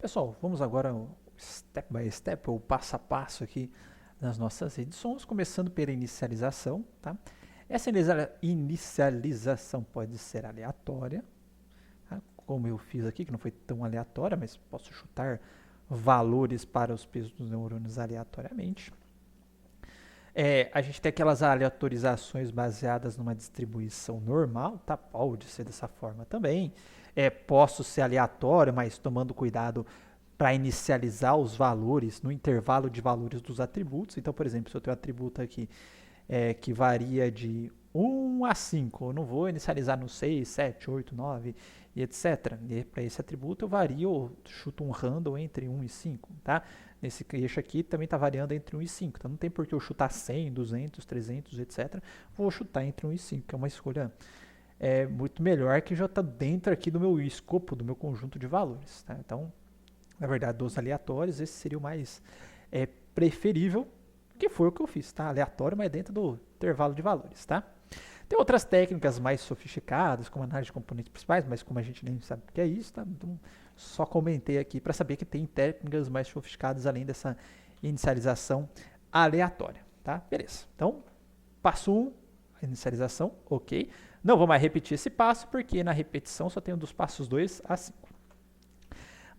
Pessoal, vamos agora step by step, ou passo a passo aqui nas nossas edições, começando pela inicialização, tá? Essa inicialização pode ser aleatória, tá? Como eu fiz aqui, que não foi tão aleatória, mas posso chutar valores para os pesos dos neurônios aleatoriamente. A gente tem aquelas aleatorizações baseadas numa distribuição normal, tá? Pode ser dessa forma também. Posso ser aleatório, mas tomando cuidado para inicializar os valores no intervalo de valores dos atributos. Então, por exemplo, se eu tenho um atributo aqui que varia de 1 a 5, eu não vou inicializar no 6, 7, 8, 9 e etc. E para esse atributo eu vario, eu chuto um random entre 1 e 5, tá? Nesse eixo aqui também está variando entre 1 e 5, então não tem por que eu chutar 100, 200, 300, etc. Vou chutar entre 1 e 5, que é uma escolha muito melhor, que já está dentro aqui do meu escopo, do meu conjunto de valores, tá? Então, na verdade, dos aleatórios, esse seria o mais preferível, que foi o que eu fiz, tá? Aleatório, mas dentro do intervalo de valores, tá? Tem outras técnicas mais sofisticadas, como análise de componentes principais, mas como a gente nem sabe o que é isso, tá? Então, só comentei aqui para saber que tem técnicas mais sofisticadas além dessa inicialização aleatória, tá? Beleza. Então, passo 1, inicialização, ok. Não vou mais repetir esse passo, porque na repetição só tenho dos passos 2 a 5.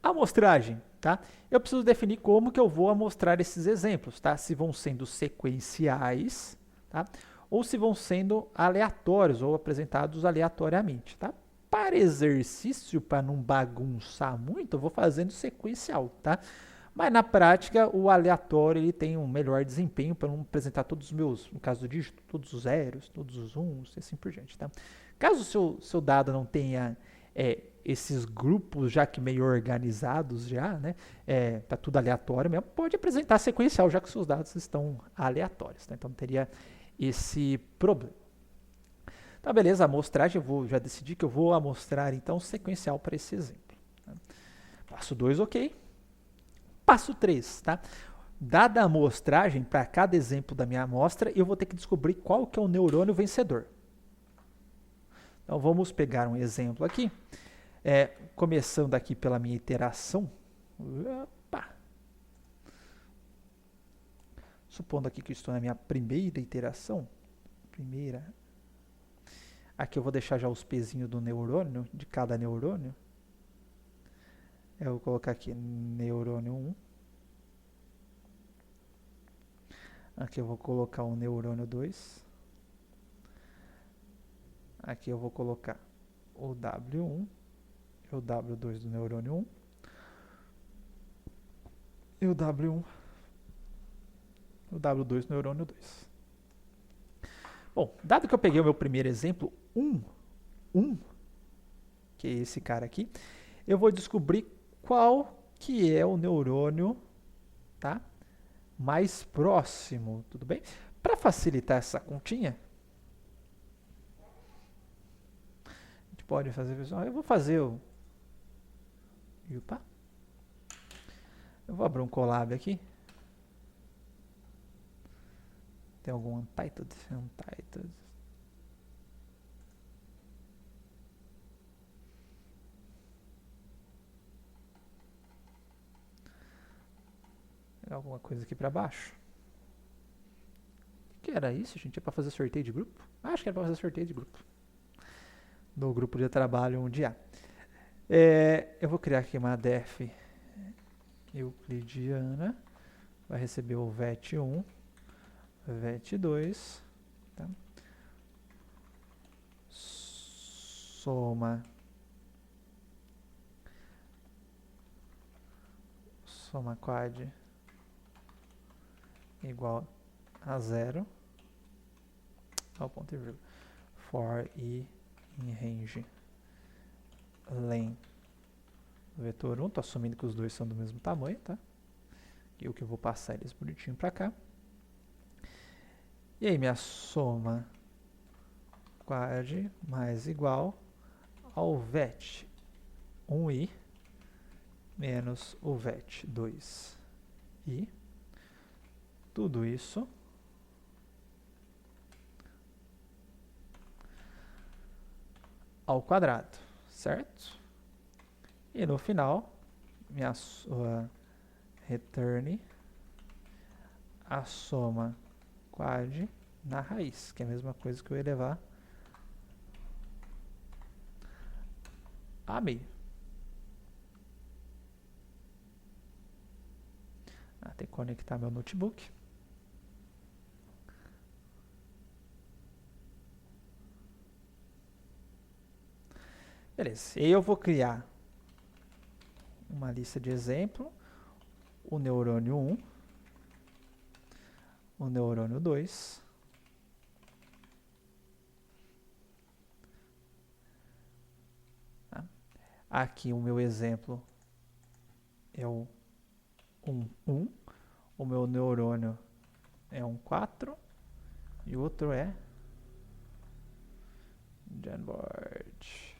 Amostragem, tá? Eu preciso definir como que eu vou amostrar esses exemplos, tá? Se vão sendo sequenciais, tá? Ou se vão sendo aleatórios ou apresentados aleatoriamente, tá? Para exercício, para não bagunçar muito, eu vou fazendo sequencial, tá? Mas na prática, o aleatório ele tem um melhor desempenho para não apresentar todos os meus, no caso do dígito, todos os zeros, todos os uns e assim por diante, tá? Caso o seu dado não tenha esses grupos já que meio organizados já, né? Tá tudo aleatório mesmo, pode apresentar sequencial, já que seus dados estão aleatórios, tá? Então não teria esse problema. Tá, beleza, a amostragem, já decidi que eu vou amostrar então sequencial para esse exemplo. Tá? Passo 2, ok. Passo 3, tá? Dada a amostragem para cada exemplo da minha amostra, eu vou ter que descobrir qual que é o neurônio vencedor. Então vamos pegar um exemplo aqui. Começando aqui pela minha iteração. Opa. Supondo aqui que eu estou na minha primeira iteração. Aqui eu vou deixar já os pezinhos do neurônio, de cada neurônio. Eu vou colocar aqui neurônio 1. Aqui eu vou colocar o neurônio 2. Aqui eu vou colocar o W1 e o W2 do neurônio 1. E o W1 e o W2 do neurônio 2. Bom, dado que eu peguei o meu primeiro exemplo, 1, que é esse cara aqui, eu vou descobrir qual que é o neurônio, tá, mais próximo, tudo bem? Para facilitar essa continha, a gente pode fazer, pessoal, eu vou fazer o... Opa! Eu vou abrir um collab aqui. Tem algum Untitled? Untitled. Tem alguma coisa aqui para baixo? O que era isso, gente? É para fazer sorteio de grupo? Acho que era para fazer sorteio de grupo. No grupo de trabalho 1 eu vou criar aqui uma def euclidiana. Vai receber o VET1, VET2, tá? Soma quad igual a 0, ao ponto e vírgula, for i em range len vetor 1, tô assumindo que os dois são do mesmo tamanho, tá? E o que eu vou passar eles bonitinho para cá. E aí minha soma quad mais igual ao vet 1i menos o vet 2i, tudo isso ao quadrado, certo? E no final minha sua return a soma quad na raiz, que é a mesma coisa que eu elevar a meio. Tem que conectar meu notebook. Beleza, e eu vou criar uma lista de exemplo, o neurônio 1, o neurônio 2, tá? Aqui o meu exemplo é o 1, o meu neurônio é um 4 e o outro é Jamboard.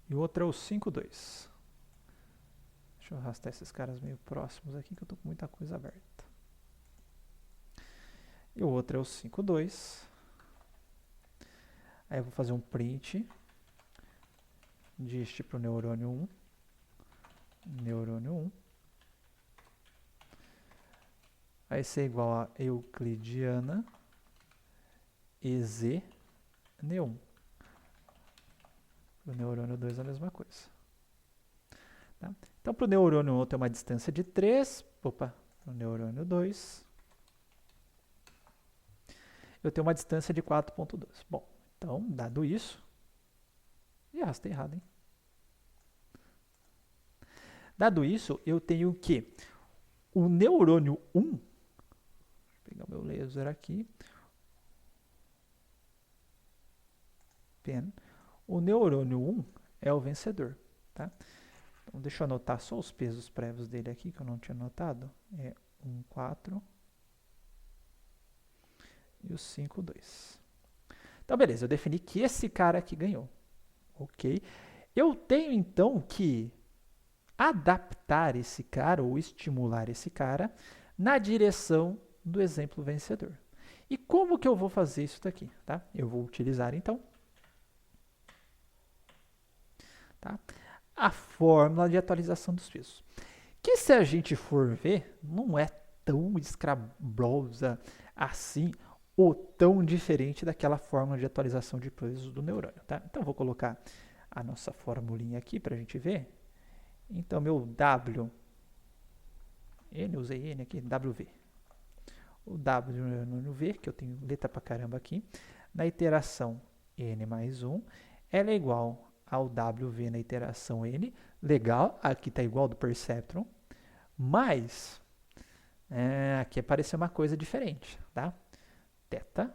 E o outro é o 5.2. Deixa eu arrastar esses caras meio próximos aqui, que eu tô com muita coisa aberta. E o outro é o 5.2. Aí eu vou fazer um print dist para o neurônio 1. Neurônio 1. Vai ser igual a euclidiana EZ neo1. Para o neurônio 2 é a mesma coisa. Tá? Então, para o neurônio 1 eu tenho uma distância de 3. Opa, para o neurônio 2 eu tenho uma distância de 4.2. Bom, então, dado isso... Ih, arrastei errado, hein? Dado isso, eu tenho que o neurônio 1... Vou pegar o meu laser aqui. Pen. O neurônio 1 é o vencedor. Tá? Então, deixa eu anotar só os pesos prévios dele aqui, que eu não tinha anotado. É 1, 4 e o 5, 2. Então, beleza, eu defini que esse cara aqui ganhou. Ok? Eu tenho, então, que adaptar esse cara, ou estimular esse cara, na direção do exemplo vencedor. E como que eu vou fazer isso daqui? Tá? Eu vou utilizar, então, tá? A fórmula de atualização dos pesos. Que, se a gente for ver, não é tão escabrosa assim, ou tão diferente daquela fórmula de atualização de pesos do neurônio. Tá? Então, vou colocar a nossa formulinha aqui para a gente ver. Então, meu W, N, usei N aqui, WV. O W no V, que eu tenho letra pra caramba aqui, na iteração N mais 1, ela é igual ao WV na iteração N. Legal, aqui está igual do Perceptron, mas aqui apareceu uma coisa diferente, tá? Θ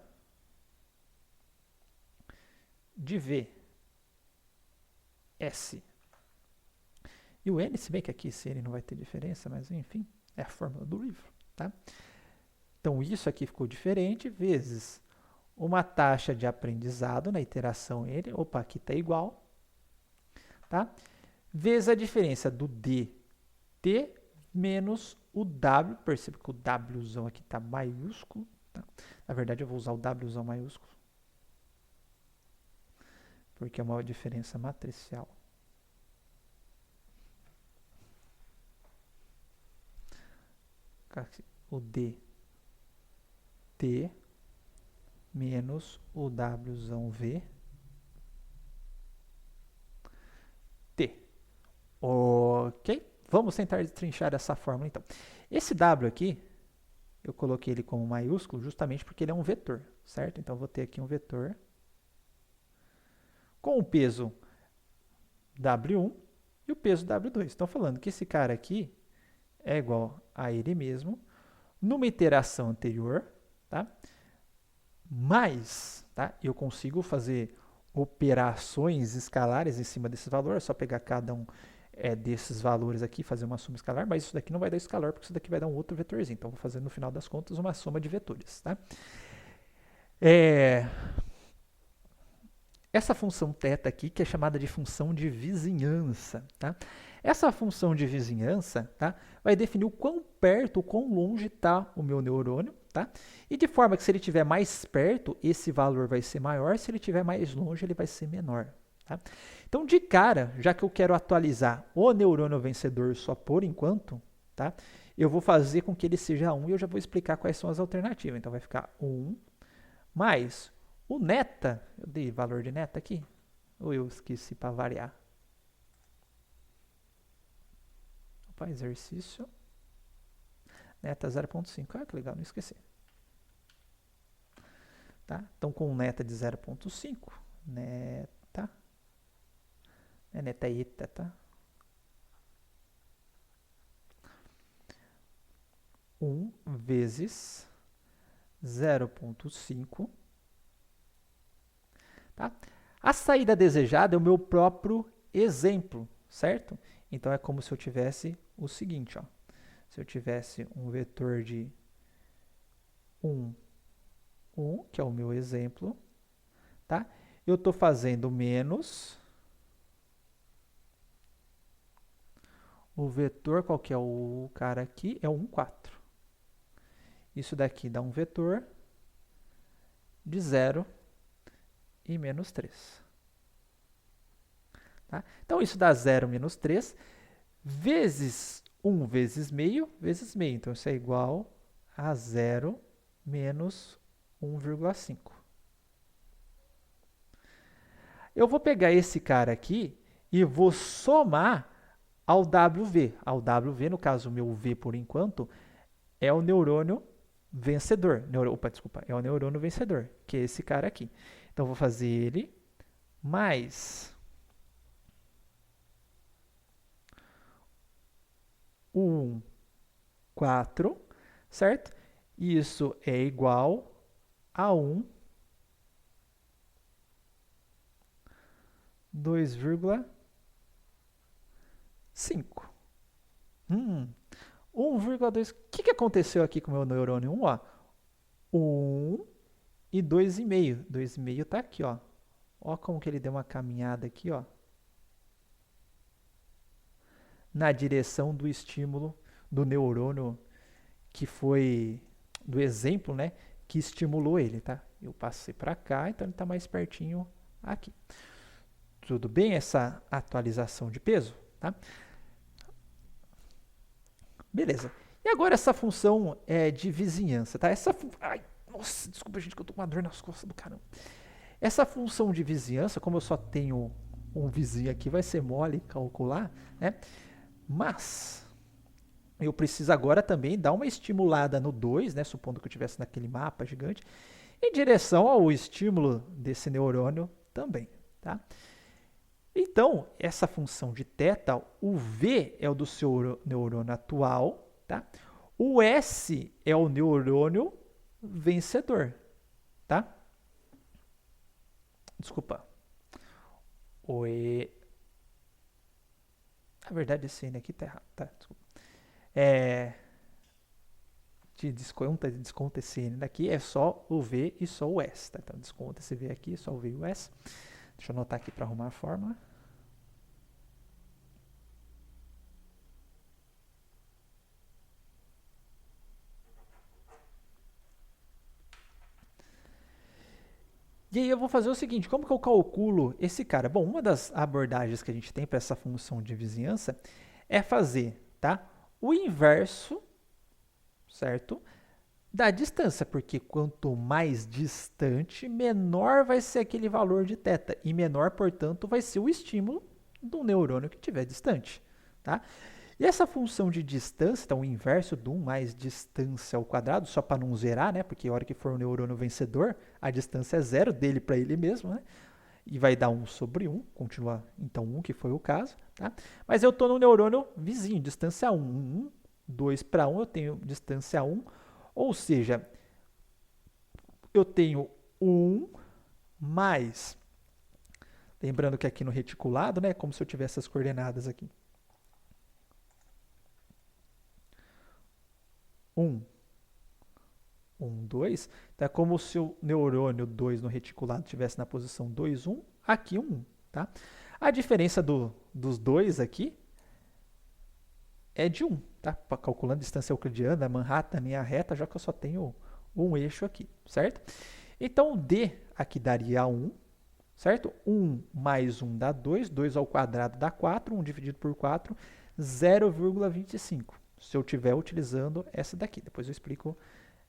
de V, S. E o N, se bem que aqui esse N não vai ter diferença, mas enfim, é a fórmula do livro, tá? Então, isso aqui ficou diferente, vezes uma taxa de aprendizado na iteração N, opa, aqui está igual, tá? Vezes a diferença do dt menos o W, perceba que o Wzão aqui está maiúsculo, tá? Na verdade, eu vou usar o Wzão maiúsculo, porque é uma diferença matricial. O dt menos o Wzão v t. Ok? Vamos tentar destrinchar essa fórmula, então. Esse W aqui, eu coloquei ele como maiúsculo justamente porque ele é um vetor, certo? Então, vou ter aqui um vetor com o peso W1 e o peso W2. Estou falando que esse cara aqui é igual a ele mesmo numa iteração anterior, tá? Mas, tá? Eu consigo fazer operações escalares em cima desse valor, é só pegar cada um desses valores aqui, fazer uma soma escalar, mas isso daqui não vai dar escalar, porque isso daqui vai dar um outro vetorzinho. Então, vou fazer no final das contas uma soma de vetores, tá? Essa função θ aqui, que é chamada de função de vizinhança, tá? Essa função de vizinhança, tá, vai definir o quão perto, o quão longe está o meu neurônio, tá? E de forma que se ele estiver mais perto, esse valor vai ser maior, se ele estiver mais longe, ele vai ser menor, Tá? Então, de cara, já que eu quero atualizar o neurônio vencedor só por enquanto, tá? Eu vou fazer com que ele seja 1 e eu já vou explicar quais são as alternativas. Então, vai ficar 1 mais o neta. Eu dei valor de neta aqui? Ou eu esqueci para variar? Opa, exercício. Neta 0,5. Ah, que legal, não esqueci. Tá? Então, com neta de 0,5, neta, neta eta, tá? 1 vezes 0,5, tá? A saída desejada é o meu próprio exemplo, certo? Então, é como se eu tivesse o seguinte, ó. Se eu tivesse um vetor de 1, 1, que é o meu exemplo, tá? Eu estou fazendo menos o vetor, qual que é o cara aqui? É o 1, 4. Isso daqui dá um vetor de 0 e menos 3. Tá? Então, isso dá 0 menos 3 vezes 1 vezes meio, vezes meio. Então, isso é igual a 0 menos 1,5. Eu vou pegar esse cara aqui e vou somar ao WV. Ao WV, no caso, o meu V por enquanto, é o neurônio vencedor. Desculpa, é o neurônio vencedor, que é esse cara aqui. Então, eu vou fazer ele mais o 1, 4, certo? Isso é igual a 1, 2,5. 1,2. O que aconteceu aqui com o meu neurônio 1? Ó? 1 e 2,5. 2,5 está aqui, ó. Ó como que ele deu uma caminhada aqui, ó. Na direção do estímulo do neurônio que foi do exemplo, né, que estimulou ele, tá? Eu passei para cá, então ele está mais pertinho aqui. Tudo bem essa atualização de peso, tá? Beleza. E agora essa função de vizinhança, tá? Ai, nossa, desculpa, gente, que eu tô com uma dor nas costas do caramba. Essa função de vizinhança, como eu só tenho um vizinho aqui, vai ser mole calcular, né? Mas eu preciso agora também dar uma estimulada no 2, né? Supondo que eu estivesse naquele mapa gigante, em direção ao estímulo desse neurônio também, tá? Então, essa função de θ, o V é o do seu neurônio atual, tá? O S é o neurônio vencedor, tá? Desculpa. O E... Na verdade, esse N aqui tá errado, tá? Desculpa. Desconta esse N daqui, é só o V e só o S, tá? Então, desconta esse V aqui, só o V e o S. Deixa eu anotar aqui para arrumar a fórmula. E aí eu vou fazer o seguinte, como que eu calculo esse cara? Bom, uma das abordagens que a gente tem para essa função de vizinhança é fazer, tá, o inverso, certo, da distância, porque quanto mais distante, menor vai ser aquele valor de θ, e menor, portanto, vai ser o estímulo do neurônio que estiver distante, tá? E essa função de distância, então o inverso do 1 mais distância ao quadrado, só para não zerar, né? Porque a hora que for o neurônio vencedor, a distância é zero dele para ele mesmo, né? E vai dar 1 sobre 1, continua então 1, que foi o caso, tá? Mas eu estou no neurônio vizinho, distância 1. 2 para 1, eu tenho distância 1, ou seja, eu tenho 1 mais, lembrando que aqui no reticulado, né? Como se eu tivesse as coordenadas aqui. 1, 2. Então, é como se o neurônio 2 no reticulado estivesse na posição 2, 1, aqui 1. Tá? A diferença dos dois aqui é de 1. Tá? Calculando distância euclidiana, Manhattan, linha reta, já que eu só tenho um eixo aqui, certo? Então, o D aqui daria 1, certo? 1 mais 1 dá 2, 2 ao quadrado dá 4, 1 dividido por 4, 0,25. Se eu estiver utilizando essa daqui, depois eu explico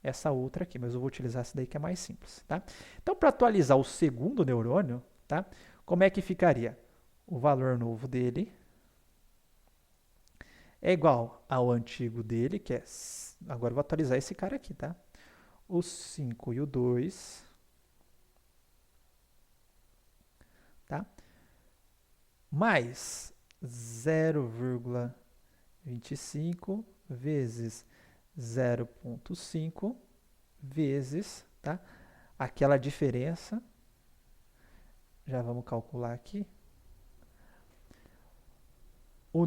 essa outra aqui, mas eu vou utilizar essa daí que é mais simples, tá? Então, para atualizar o segundo neurônio, tá? Como é que ficaria? O valor novo dele é igual ao antigo dele, que é... Agora eu vou atualizar esse cara aqui, tá? O 5 e o 2, tá? Mais 0,25 vezes 0,5 vezes, tá? Aquela diferença, já vamos calcular aqui. O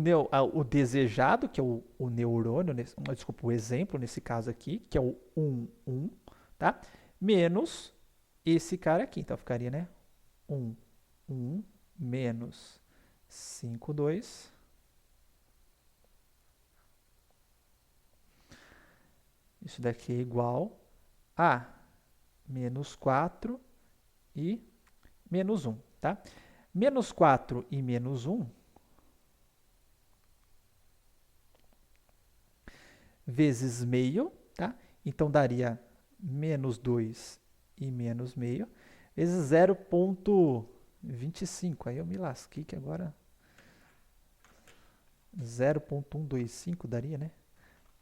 desejado, que é o neurônio, desculpa, o exemplo nesse caso aqui, que é o 1, 1, tá? Menos esse cara aqui. Então, ficaria, né? 1, 1, menos 5, 2. Isso daqui é igual a menos 4 e menos 1, tá? Menos 4 e menos 1 vezes meio, tá? Então, daria menos 2 e menos meio, vezes 0,25. Aí eu me lasquei que agora 0,125 daria, né?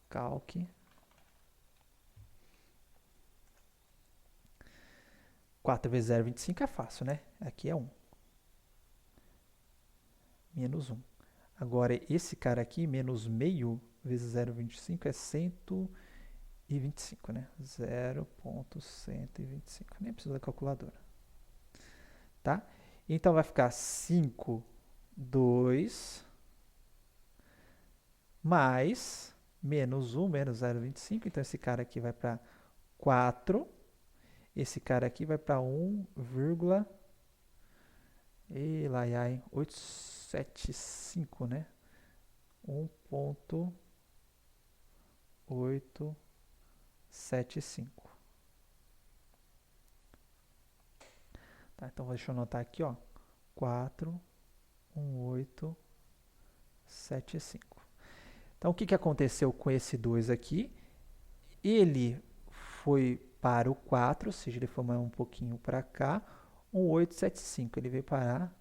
Calque. 4 vezes 0,25 é fácil, né? Aqui é 1. Menos 1. Agora, esse cara aqui, menos meio vezes 0,25 é 125, né? 0,125. Nem precisa da calculadora. Tá? Então, vai ficar 5, 2, mais menos 1, menos 0,25. Então, esse cara aqui vai para 4. Esse cara aqui vai para 1,875, né? 1,875. Tá, então, deixa eu anotar aqui, ó. 4,1,875. Então, o que aconteceu com esse 2 aqui? Ele foi para o 4, ou seja, ele foi mais um pouquinho para cá. 1,875. Ele veio parar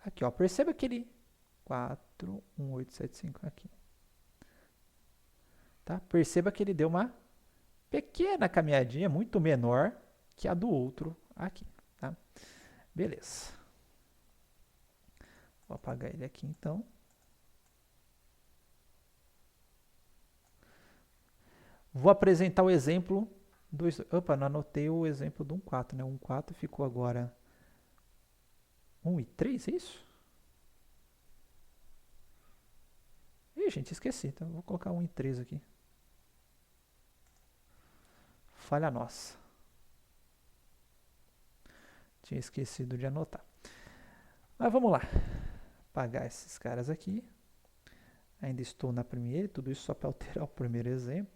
aqui, ó. Perceba que ele... 4,1,875 aqui. Tá? Perceba que ele deu uma pequena caminhadinha, muito menor que a do outro aqui. Tá? Beleza. Vou apagar ele aqui, então. Vou apresentar o exemplo. Opa, não anotei o exemplo do 1,4, né? O 1,4 ficou agora 1,3, é isso? Ih, gente, esqueci. Então, vou colocar 1,3 aqui. Falha nossa. Tinha esquecido de anotar. Mas vamos lá. Apagar esses caras aqui. Ainda estou na primeira. Tudo isso só para alterar o primeiro exemplo.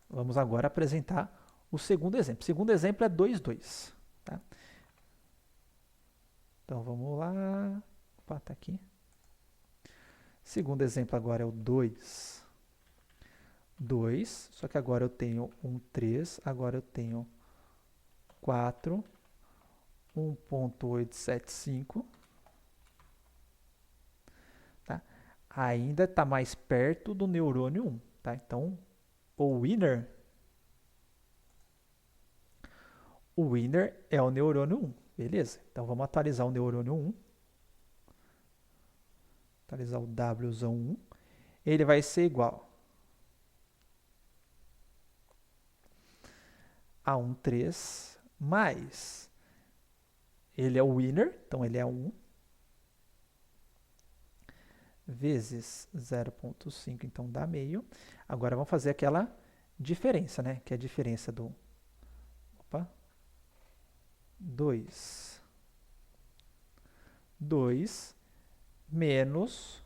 Vamos agora apresentar o segundo exemplo. O segundo exemplo é 2, 2. Tá? Então vamos lá. Opa, tá aqui. Segundo exemplo agora é o 2, 2. Só que agora eu tenho 1, 3. Agora eu tenho 4, 1,875. Tá? Ainda está mais perto do neurônio 1. Tá? Então, o winner é o neurônio 1. Beleza? Então, vamos atualizar o neurônio 1. Atualizar o Wzão 1. Ele vai ser igual a 1, 3, mais ele é o winner, então ele é 1, vezes 0,5, então dá meio. Agora vamos fazer aquela diferença, né? Que é a diferença do 2 menos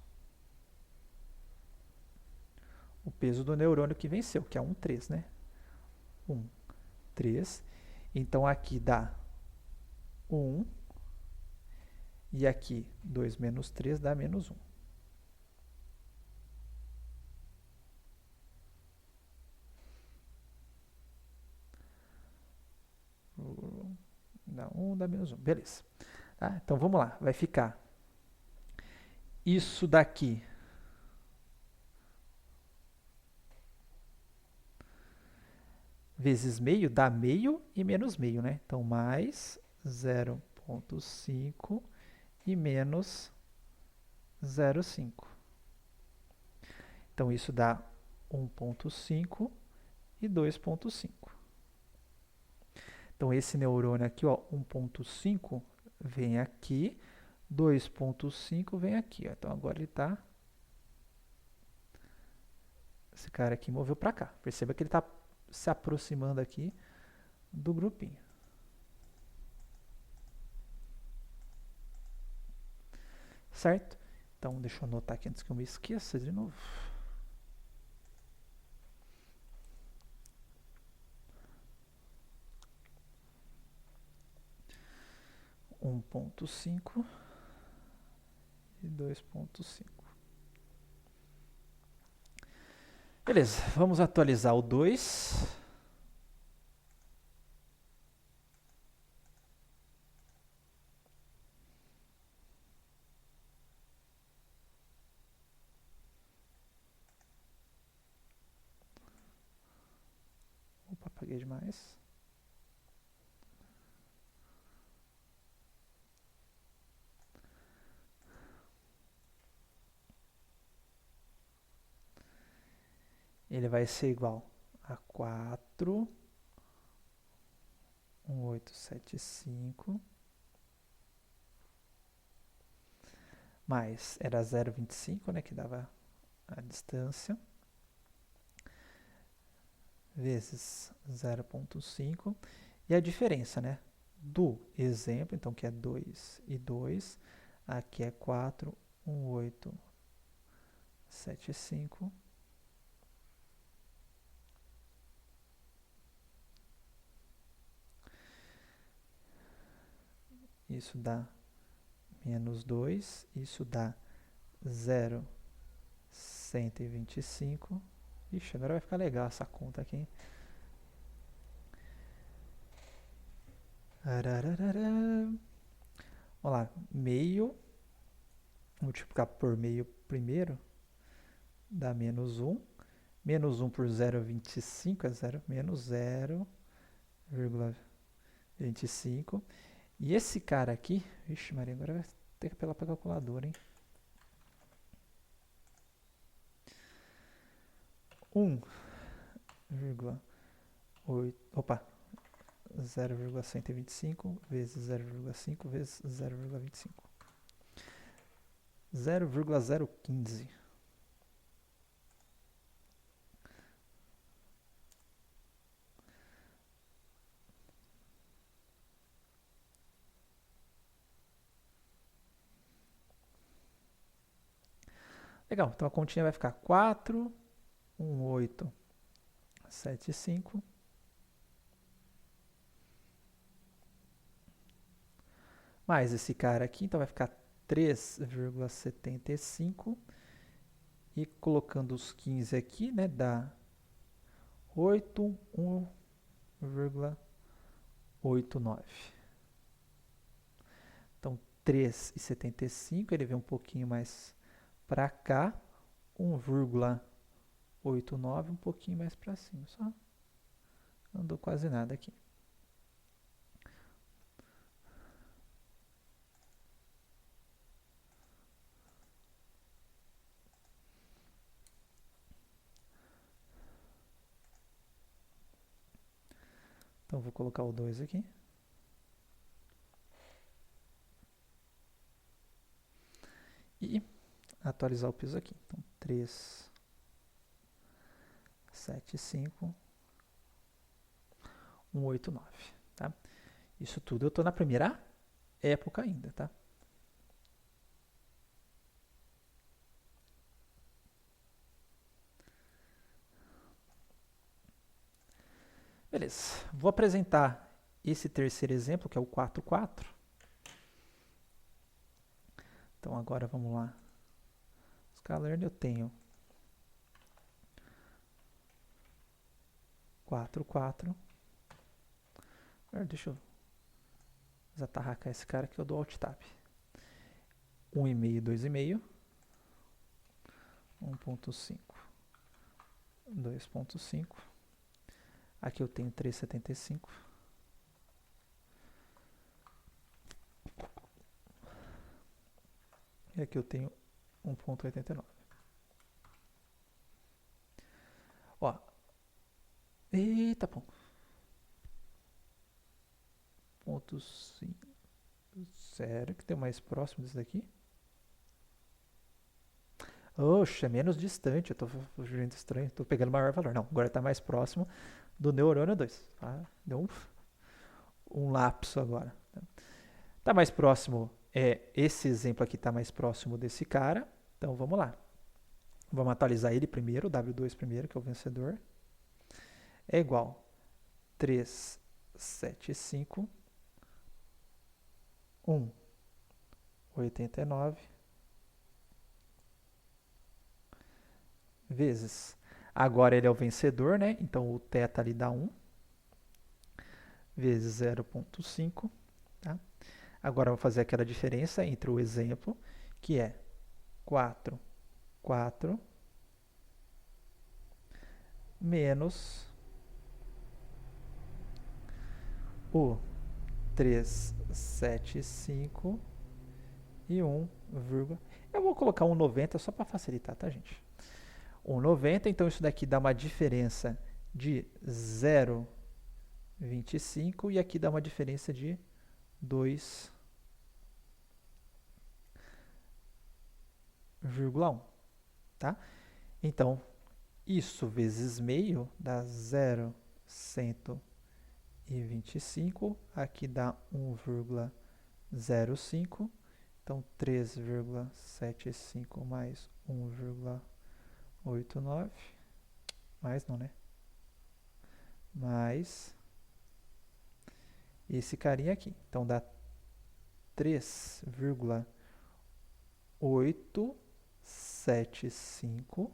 o peso do neurônio que venceu, que é 1, 3, né? 1, 3. Então, aqui dá 1. E aqui, 2 menos 3 dá menos 1. Dá 1, dá menos 1. Beleza. Tá? Então, vamos lá. Vai ficar isso daqui vezes meio dá meio e menos meio, né? Então, mais 0,5 e menos 0,5. Então, isso dá 1,5 e 2,5. Então, esse neurônio aqui, ó, 1,5 vem aqui, 2,5 vem aqui. Ó. Então, agora ele está... Esse cara aqui moveu para cá. Perceba que ele está se aproximando aqui do grupinho. Certo? Então, deixa eu anotar aqui antes que eu me esqueça de novo. Um 1,5 e 2,5. Beleza, vamos atualizar o 2. Opa, apaguei demais. Ele vai ser igual a 4, 1875, mais, era 0,25, né, que dava a distância, vezes 0,5, e a diferença, né, do exemplo, então, que é 2 e 2, aqui é 4, 1875, isso dá menos 2, isso dá 0,125. Ixi, agora vai ficar legal essa conta aqui, hein? Vamos lá, meio, multiplicar por meio primeiro, dá menos 1. Menos 1 por 0,25 é 0, menos 0,25. E esse cara aqui, ixi Maria, agora vai ter que apelar para a calculadora, hein? 1,8, opa, 0,125 vezes 0,5 vezes 0,25. 0,015. Legal, então a continha vai ficar 4, 1875. Mais esse cara aqui, então vai ficar 3,75. E colocando os 15 aqui, né, dá 8, 1,89. Então, 3,75, ele vem um pouquinho mais para cá, 1,89, um pouquinho mais para cima, só andou quase nada aqui. Então, vou colocar o 2 aqui. E atualizar o piso aqui. Então, 3, 7, 5, 1, 8, 9. Tá? Isso tudo eu estou na primeira época ainda, tá? Beleza, vou apresentar esse terceiro exemplo, que é o 4, 4. Então agora vamos lá. Scalearn eu tenho 4, 4. Deixa eu desatarracar esse cara que eu dou Alt Tab. 1,5, 2,5. 1.5, 2.5. Aqui eu tenho 3,75. E aqui eu tenho 1.89. Ó. Eita, pô. Ponto 5. Sério que tem mais próximo desse daqui? Oxe, é menos distante. Eu tô vendo estranho. Tô pegando maior valor. Não, agora tá mais próximo do neurônio 2. Tá? Deu um lapso agora. Tá mais próximo. Esse exemplo aqui tá mais próximo desse cara. Então vamos lá. Vamos atualizar ele primeiro, o W2 primeiro, que é o vencedor. É igual 375, 1,89 vezes. Agora ele é o vencedor, né? Então o θ ali dá 1 vezes 0,5. Tá? Agora eu vou fazer aquela diferença entre o exemplo, que é 4, 4 menos o 375 e 1, eu vou colocar 1,90 só para facilitar, tá, gente? 1,90, então isso daqui dá uma diferença de 0,25 e aqui dá uma diferença de 2,1, tá? Então, isso vezes meio dá 0,125, aqui dá 1,05, então 3,75 mais 1,89, mais não, né? Mais esse carinha aqui. Então dá 3,875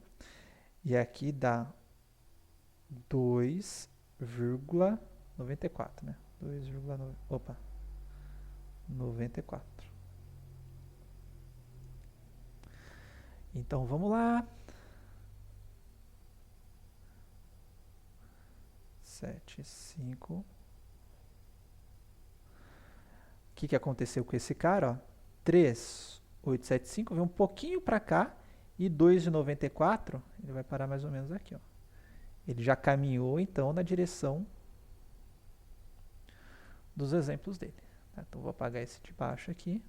e aqui dá 2,94, né? 2,9, opa, 94. Então vamos lá. 7,5. O que aconteceu com esse cara? Ó? 3,875 veio um pouquinho para cá e 2,94 ele vai parar mais ou menos aqui. Ó. Ele já caminhou então na direção dos exemplos dele. Tá? Então vou apagar esse de baixo aqui.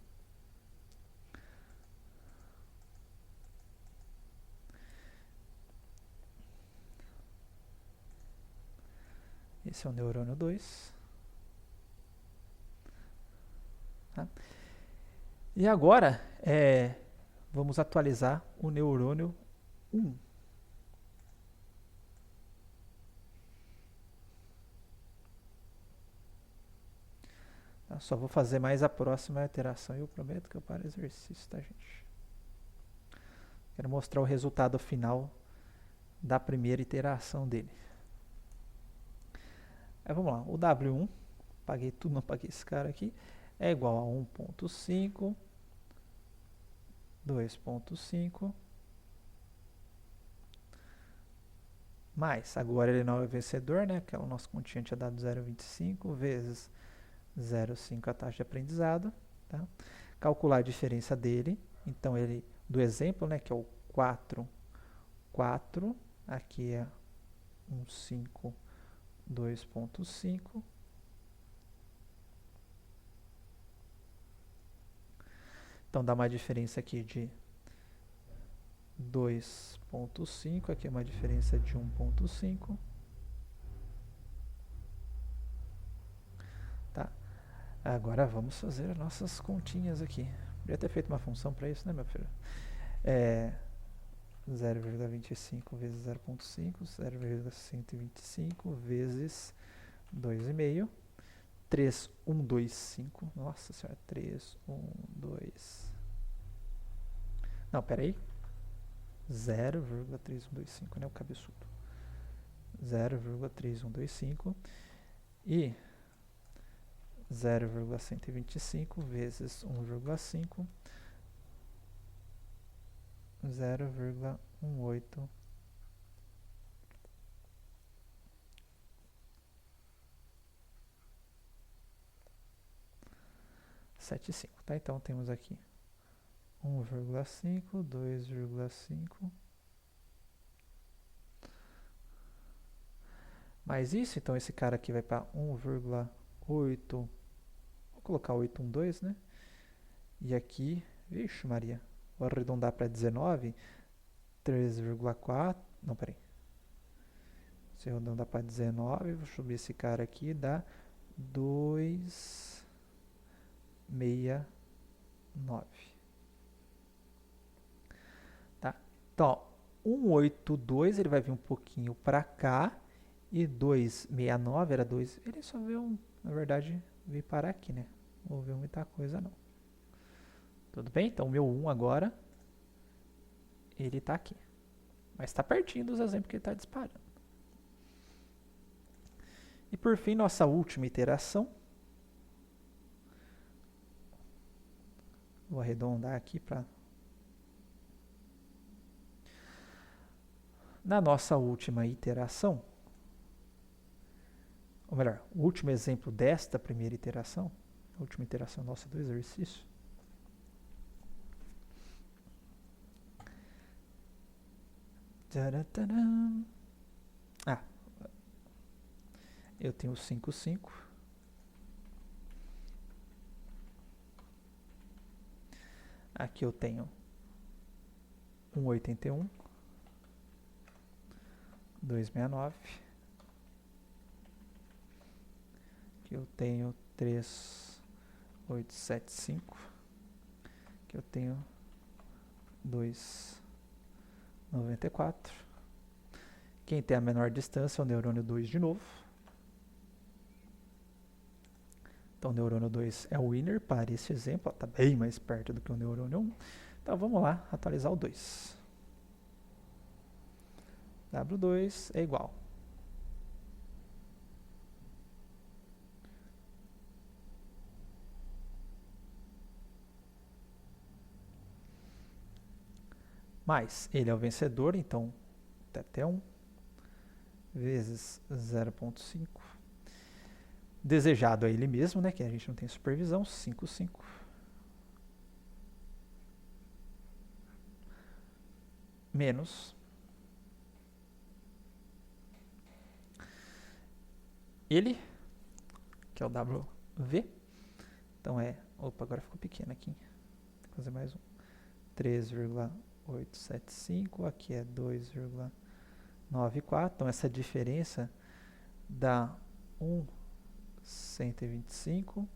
Esse é o neurônio 2. Tá? E agora, vamos atualizar o neurônio 1. Tá? Só vou fazer mais a próxima iteração e eu prometo que eu paro o exercício, tá, gente? Quero mostrar o resultado final da primeira iteração dele. Aí vamos lá, o W1, paguei tudo, não paguei esse cara aqui, é igual a 1.5, 2.5, mais, agora ele não é vencedor, né? Aquela nossa continha tinha dado 0,25 vezes 0,5 a taxa de aprendizado, tá? Calcular a diferença dele, então ele, do exemplo, né, que é o 4, 4, aqui é 1,5, 2,5. Então dá uma diferença aqui de 2,5, aqui é uma diferença de 1,5. Tá? Agora vamos fazer as nossas continhas aqui. Podia ter feito uma função para isso, né, meu filho? 0,25 vezes 0,5, 0,125 vezes 2,5. 3,125. Nossa senhora, 3,125. Não, pera aí. 0,3125, né? O cabeçudo. 0,3125 e 0,125 vezes 1,5, 0,1875. Tá? Então temos aqui 1,5, 2,5 mais isso, então esse cara aqui vai para 1,8, vou colocar 812, né? E aqui, vixe Maria, vou arredondar para 19, 3,4, não, peraí. Se eu arredondar para 19, vou subir esse cara aqui, dá 269. Tá? Então, 182 ele vai vir um pouquinho para cá e 269 era 2. Ele só veio, na verdade, veio parar aqui, né? Não veio muita coisa não. Tudo bem? Então, o meu 1 agora, ele está aqui. Mas está pertinho dos exemplos que ele está disparando. E por fim, nossa última iteração. Vou arredondar aqui para... Na nossa última iteração, ou melhor, o último exemplo desta primeira iteração, a última iteração nossa do exercício, eu tenho 5, 5. Aqui eu tenho 1,81. 269. Aqui eu tenho 3,875. Aqui eu tenho 2,94. Quem tem a menor distância é o neurônio 2 de novo. Então o neurônio 2 é o winner para esse exemplo. Está bem mais perto do que o neurônio 1. Então vamos lá atualizar o 2. W2 é igual. Mais, ele é o vencedor, então até 1 vezes 0,5. Desejado é ele mesmo, né? Que a gente não tem supervisão, 5, 5. Menos. Ele, que é o WV. Então é... Opa, agora ficou pequeno aqui. Vou fazer mais um. 3,875. Aqui é 2,94. Então essa diferença dá 1,125.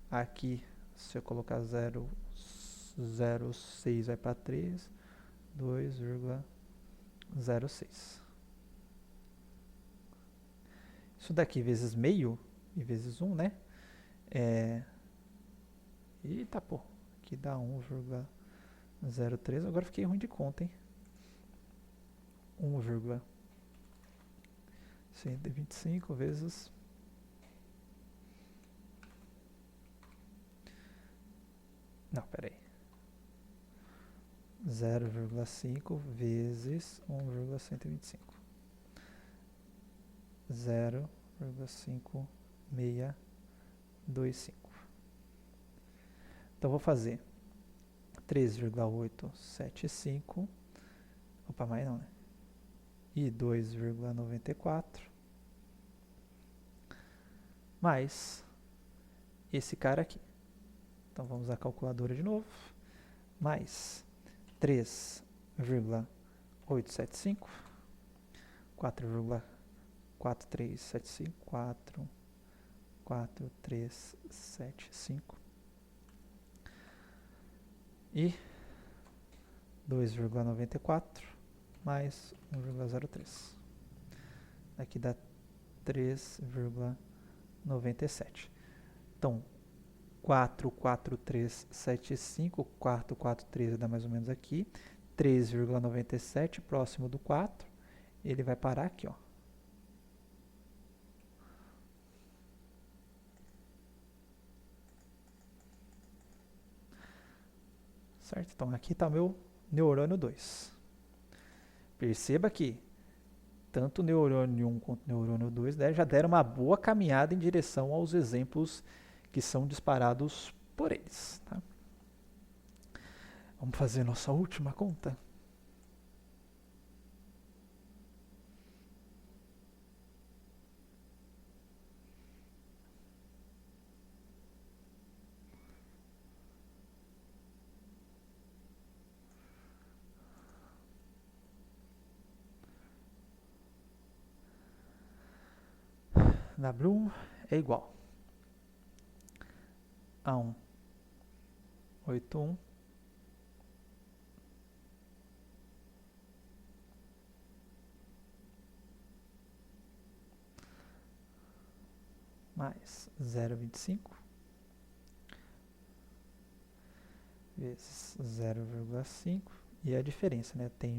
Aqui, se eu colocar 0,06 vai para 3. 2,06. Isso daqui vezes meio e vezes 1, né? Eita, pô. Aqui dá 1,03. Agora fiquei ruim de conta, hein? 1,125 vezes... Não, peraí. 0,5 vezes 1,125. 0,5625. Então vou fazer 3,875. Opa, mais não, né? E 2,94 mais esse cara aqui. Então vamos à calculadora de novo. Mais 3,875, 4,4375, 4,4375 e 2,94 mais 1,03. Aqui dá 3,9 97. Então, 4, 4, 3, 7, 5. 4, 4, 3 dá mais ou menos aqui. 3,97 próximo do 4. Ele vai parar aqui, ó. Certo? Então, aqui está meu neurônio 2. Perceba que tanto o neurônio 1 quanto o neurônio 2 já deram uma boa caminhada em direção aos exemplos que são disparados por eles. Tá? Vamos fazer nossa última conta? W1 é igual a 181 mais 0,25 vezes 0,5 e a diferença, né? Tem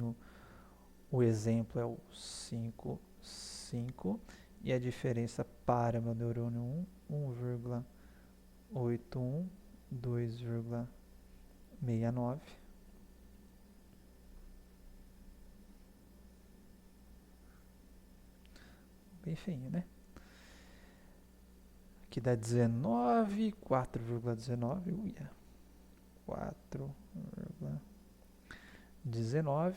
o exemplo é o 5, 5 e a diferença para meu neurônio 1, 1,81, 2,69. Bem feinho, né? Aqui dá 19, 4,19, uia. 4,19.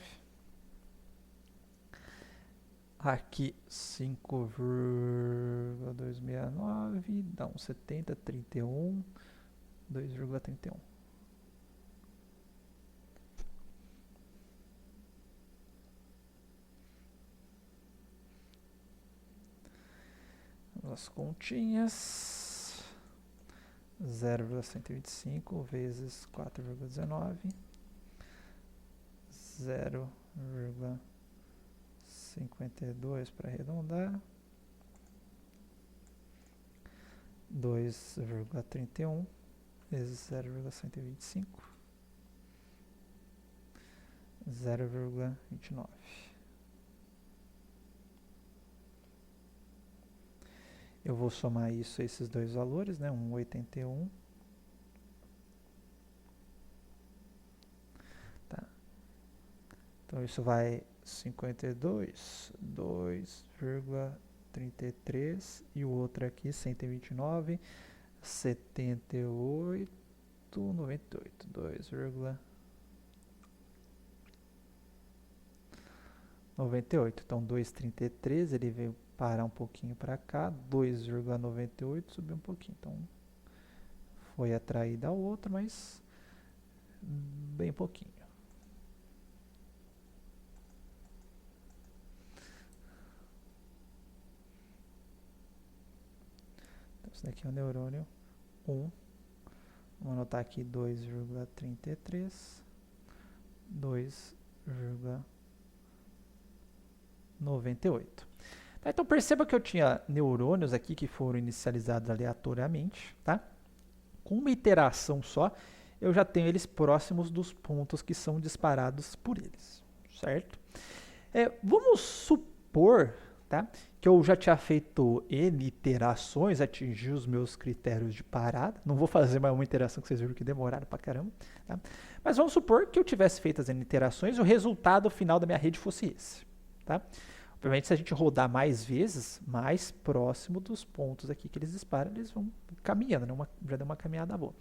Aqui 5,269 dá um 70, 31, 2,31. As continhas. 0,125 vezes 4,19. 0,52 para arredondar. 2,31 vezes 0,125. 0,29. Eu vou somar isso a esses dois valores, né? 1,81. Tá. Então isso vai 52, 2,33 e o outro aqui 129, 78, 98, 2,98. Então 2,33 ele veio parar um pouquinho para cá, 2,98 subiu um pouquinho. Então foi atraída a outra, mas bem pouquinho. Então esse daqui é o neurônio 1. Vamos anotar aqui 2,33, 2,98. Tá, então perceba que eu tinha neurônios aqui que foram inicializados aleatoriamente, tá? Com uma iteração só, eu já tenho eles próximos dos pontos que são disparados por eles, certo? Vamos supor, tá, que eu já tinha feito N iterações, atingi os meus critérios de parada. Não vou fazer mais uma iteração que vocês viram que demoraram pra caramba. Tá? Mas vamos supor que eu tivesse feito as N iterações e o resultado final da minha rede fosse esse. Tá? Obviamente, se a gente rodar mais vezes, mais próximo dos pontos aqui que eles disparam, eles vão caminhando, né? Já deu uma caminhada boa.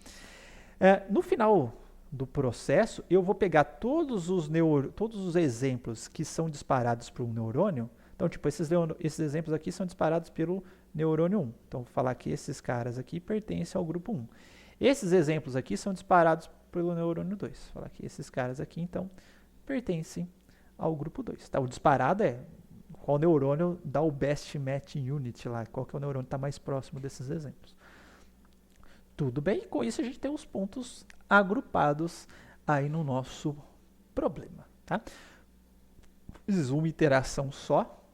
No final do processo, eu vou pegar todos os exemplos que são disparados por um neurônio. Então, tipo, esses exemplos aqui são disparados pelo neurônio 1. Então, vou falar que esses caras aqui pertencem ao grupo 1. Esses exemplos aqui são disparados pelo neurônio 2. Vou falar que esses caras aqui, então, pertencem ao grupo 2. Tá? O disparado é qual neurônio dá o best match unit lá, qual que é o neurônio que está mais próximo desses exemplos. Tudo bem? Com isso a gente tem os pontos agrupados aí no nosso problema. Tá? Fiz uma iteração só,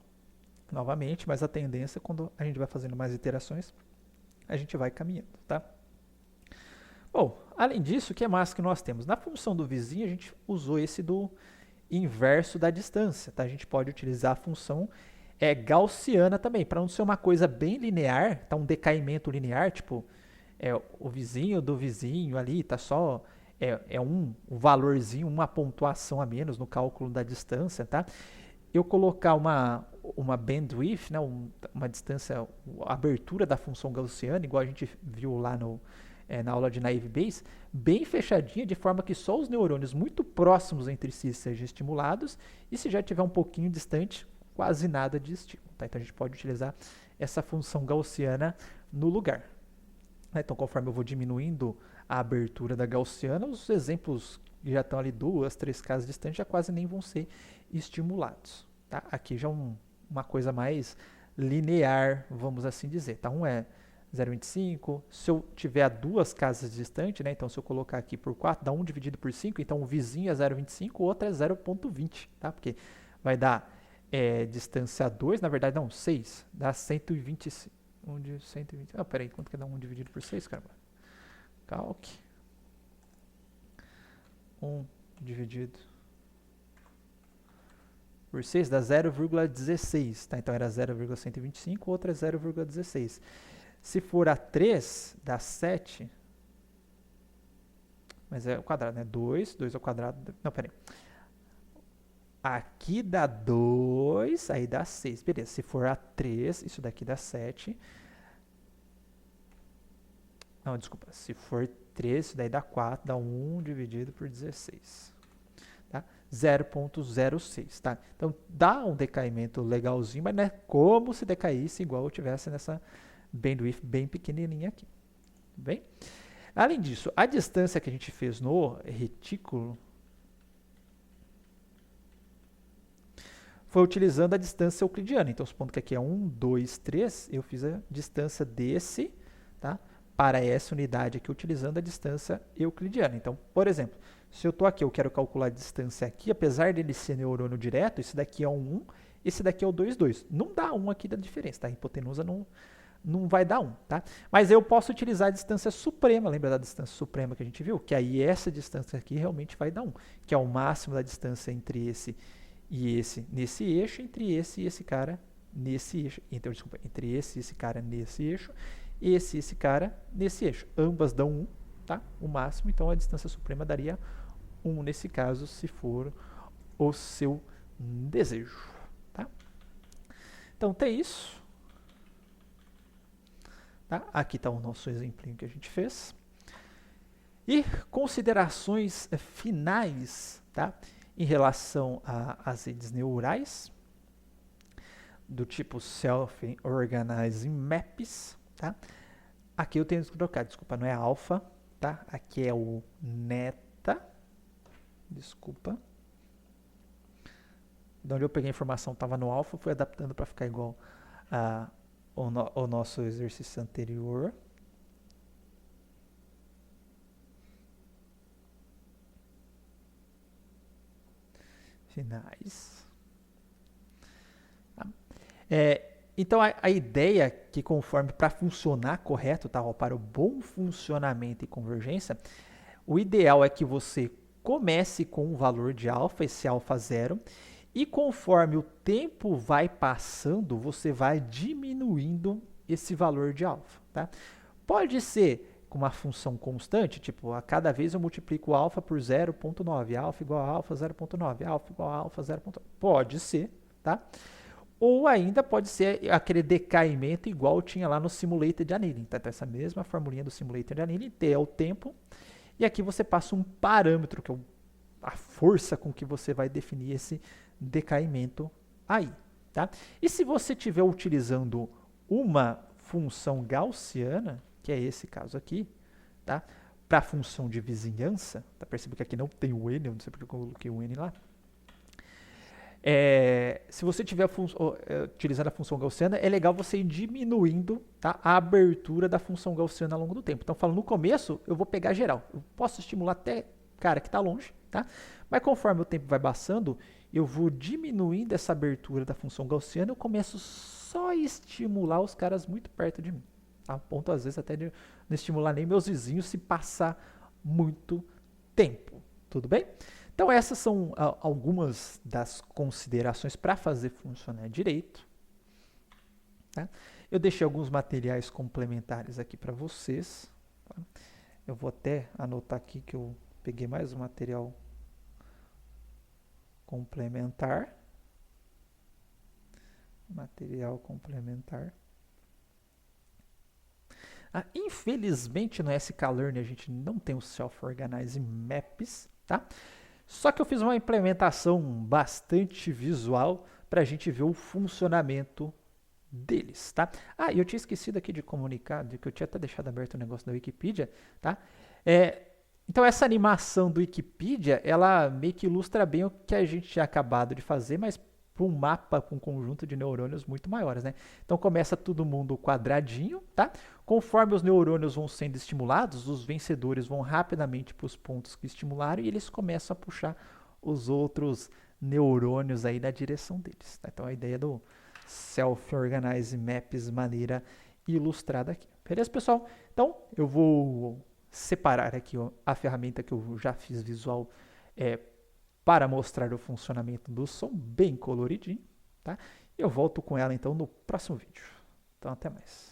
novamente, mas a tendência quando a gente vai fazendo mais iterações a gente vai caminhando, tá? Bom, além disso, o que mais que nós temos? Na função do vizinho, a gente usou esse do inverso da distância, tá? A gente pode utilizar a função gaussiana também, para não ser uma coisa bem linear, tá? Um decaimento linear, tipo, o vizinho do vizinho ali, tá só um valorzinho, uma pontuação a menos no cálculo da distância, tá? Eu colocar uma bandwidth, né, uma distância, a abertura da função gaussiana, igual a gente viu lá na aula de Naive Bayes, bem fechadinha, de forma que só os neurônios muito próximos entre si sejam estimulados, e se já tiver um pouquinho distante, quase nada de estímulo. Tá? Então a gente pode utilizar essa função gaussiana no lugar. Então, conforme eu vou diminuindo a abertura da gaussiana, os exemplos que já estão ali 2, 3 casas distantes já quase nem vão ser estimulados. Tá? Aqui já uma coisa mais linear, vamos assim dizer. Tá? Um é 0,25. Se eu tiver a 2 casas distantes, né? Então se eu colocar aqui por 4, dá 1 dividido por 5. Então o vizinho é 0,25, o outro é 0,20. Tá? Porque vai dar distância 2, na verdade não, 6. Dá 125. 1 de 120. Ah, peraí, quanto que dá 1 dividido por 6, caramba? Calc. 1 dividido por 6 dá 0,16, tá? Então era 0,125, o outro é 0,16. Se for a 3, dá 7. Mas é o quadrado, né? 2 ao quadrado. Não, peraí. Aqui dá 2, aí dá 6. Beleza, se for a 3, isso daqui dá 7. Não, desculpa. Se for 3, isso daí dá 4, dá 1 dividido por 16. Tá? 0,06. Tá? Então, dá um decaimento legalzinho, mas não é como se decaísse igual eu tivesse nessa bandwidth bem pequenininha aqui. Bem? Além disso, a distância que a gente fez no retículo foi utilizando a distância euclidiana. Então, supondo que aqui é 1, 2, 3, eu fiz a distância desse, tá? Para essa unidade aqui, utilizando a distância euclidiana. Então, por exemplo, se eu estou aqui, eu quero calcular a distância aqui, apesar dele ser neurônio direto, esse daqui é um 1, esse daqui é o 2, 2. Não dá 1 aqui da diferença, tá? A hipotenusa não vai dar 1, tá? Mas eu posso utilizar a distância suprema, lembra da distância suprema que a gente viu? Que aí essa distância aqui realmente vai dar 1, que é o máximo da distância entre esse e esse nesse eixo, entre esse e esse cara nesse eixo. Então, desculpa, entre esse e esse cara nesse eixo, esse e esse cara nesse eixo. Ambas dão 1, tá? O máximo, então a distância suprema daria 1 nesse caso, se for o seu desejo, tá? Então, tem isso. Tá? Aqui está o nosso exemplinho que a gente fez. E considerações finais, tá? Em relação às redes neurais, do tipo Self-Organizing Maps, tá? Aqui eu tenho que trocar, desculpa, não é alfa, tá? Aqui é o neta, desculpa. De onde eu peguei a informação estava no alfa, fui adaptando para ficar igual o nosso exercício anterior. Finais. Tá? Então, a ideia que conforme para funcionar correto, tá? Para o bom funcionamento e convergência, o ideal é que você comece com um valor de alfa, esse alfa 0, e conforme o tempo vai passando, você vai diminuindo esse valor de alfa. Tá? Pode ser com uma função constante, tipo, a cada vez eu multiplico alfa por 0,9, alfa igual a alfa 0,9, alfa igual a alfa 0,9. Pode ser, tá? Ou ainda pode ser aquele decaimento igual tinha lá no Simulated Annealing. Tá? Então, essa mesma formulinha do Simulated Annealing, T é o tempo, e aqui você passa um parâmetro, que é a força com que você vai definir esse decaimento aí. Tá? E se você estiver utilizando uma função gaussiana, que é esse caso aqui, tá? Para a função de vizinhança, tá? Perceba que aqui não tem o n, eu não sei porque eu coloquei o n lá. Se você estiver utilizando a função gaussiana, é legal você ir diminuindo, tá? A abertura da função gaussiana ao longo do tempo. Então, falando no começo, eu vou pegar geral. Eu posso estimular até cara que está longe, tá? Mas conforme o tempo vai passando, eu vou diminuindo essa abertura da função gaussiana, eu começo só a estimular os caras muito perto de mim. A ponto, às vezes, até de não estimular nem meus vizinhos se passar muito tempo. Tudo bem? Então, essas são algumas das considerações para fazer funcionar direito. Tá? Eu deixei alguns materiais complementares aqui para vocês. Tá? Eu vou até anotar aqui que eu peguei mais um material complementar. Material complementar. Infelizmente no sklearn a gente não tem o Self-Organizing Maps, tá? Só que eu fiz uma implementação bastante visual para a gente ver o funcionamento deles, tá? E eu tinha esquecido aqui de comunicar, de que eu tinha até deixado aberto o negócio da Wikipedia, tá? Então essa animação do Wikipedia, ela meio que ilustra bem o que a gente tinha acabado de fazer, mas para um mapa com um conjunto de neurônios muito maiores, né? Então começa todo mundo quadradinho, tá? Conforme os neurônios vão sendo estimulados, os vencedores vão rapidamente para os pontos que estimularam e eles começam a puxar os outros neurônios aí na direção deles. Tá? Então a ideia do Self-Organizing Maps maneira ilustrada aqui. Beleza, pessoal? Então eu vou separar aqui a ferramenta que eu já fiz visual para mostrar o funcionamento do som bem coloridinho, tá? E eu volto com ela então no próximo vídeo. Então até mais.